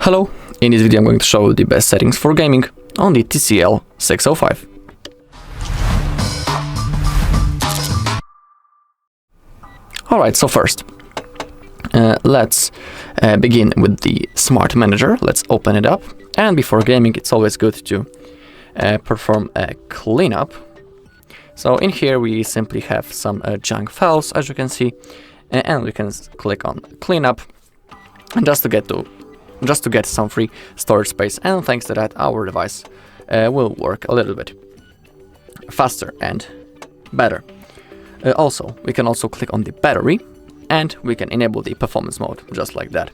Hello, in this video I'm going to show you the best settings for gaming on the TCL 605. Alright, so first, let's begin with the Smart Manager. Let's open it up, and before gaming it's always good to perform a cleanup. So in here we simply have some junk files, as you can see, and we can click on cleanup, and just to get some free storage space, and thanks to that our device will work a little bit faster and better. Also, we can also click on the battery, and we can enable the performance mode, just like that.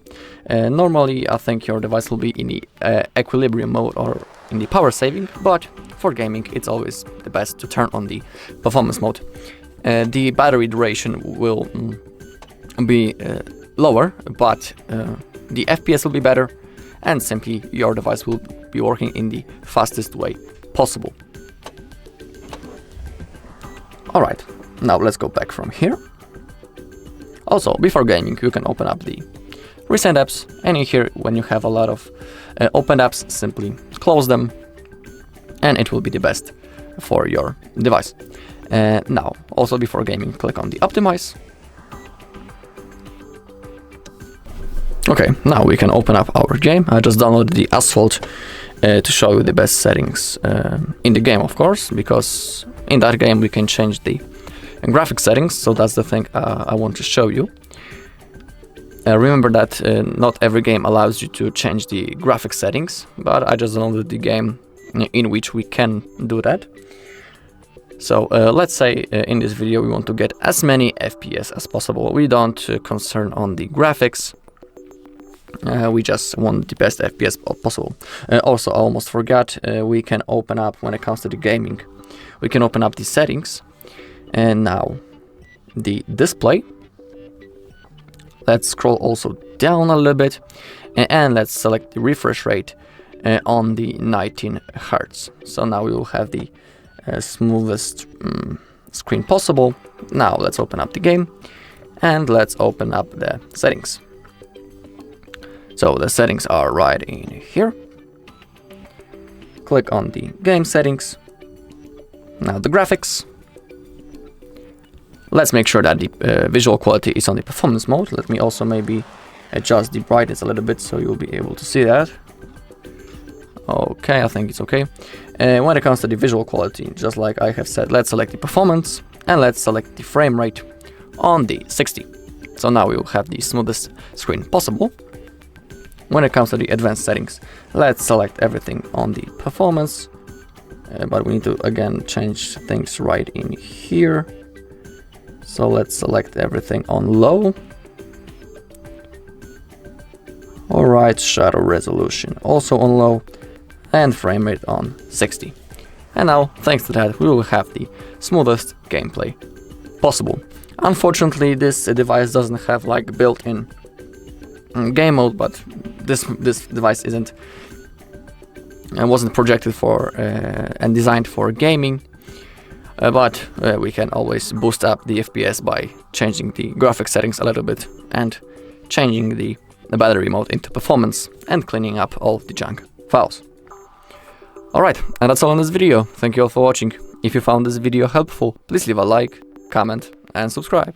Normally, I think your device will be in the equilibrium mode or in the power saving, but for gaming, it's always the best to turn on the performance mode. The battery duration will be lower, but the FPS will be better, and simply your device will be working in the fastest way possible. Alright, now let's go back from here. Also, before gaming, you can open up the recent apps, and in here, when you have a lot of open apps, simply close them, and it will be the best for your device. Now, also before gaming, click on the optimize. Okay, now we can open up our game. I just downloaded the Asphalt to show you the best settings in the game, of course, because in that game we can change the graphic settings, so that's the thing I want to show you. Remember that not every game allows you to change the graphic settings, but I just downloaded the game in which we can do that. So let's say in this video we want to get as many FPS as possible. We don't concern on the graphics. We just want the best FPS possible. Also, I almost forgot, we can open up, when it comes to the gaming, we can open up the settings, and now the display. Let's scroll also down a little bit, and let's select the refresh rate on the 19 Hz. So now we will have the smoothest screen possible. Now let's open up the game, and let's open up the settings. So the settings are right in here. Click on the game settings. Now the graphics. Let's make sure that the visual quality is on the performance mode. Let me also maybe adjust the brightness a little bit so you'll be able to see that. Okay, I think it's okay. When it comes to the visual quality, just like I have said, let's select the performance, and let's select the frame rate on the 60. So now we will have the smoothest screen possible. When it comes to the advanced settings, let's select everything on the performance, but we need to again change things right in here. So let's select everything on low. Alright, shadow resolution also on low, and frame rate on 60. And now, thanks to that, we will have the smoothest gameplay possible. Unfortunately, this device doesn't have like built-in game mode, but this device wasn't projected for and designed for gaming, but we can always boost up the FPS by changing the graphic settings a little bit and changing the battery mode into performance and cleaning up all the junk files. Alright, and that's all in this video. Thank you all for watching. If you found this video helpful, please leave a like, comment and subscribe.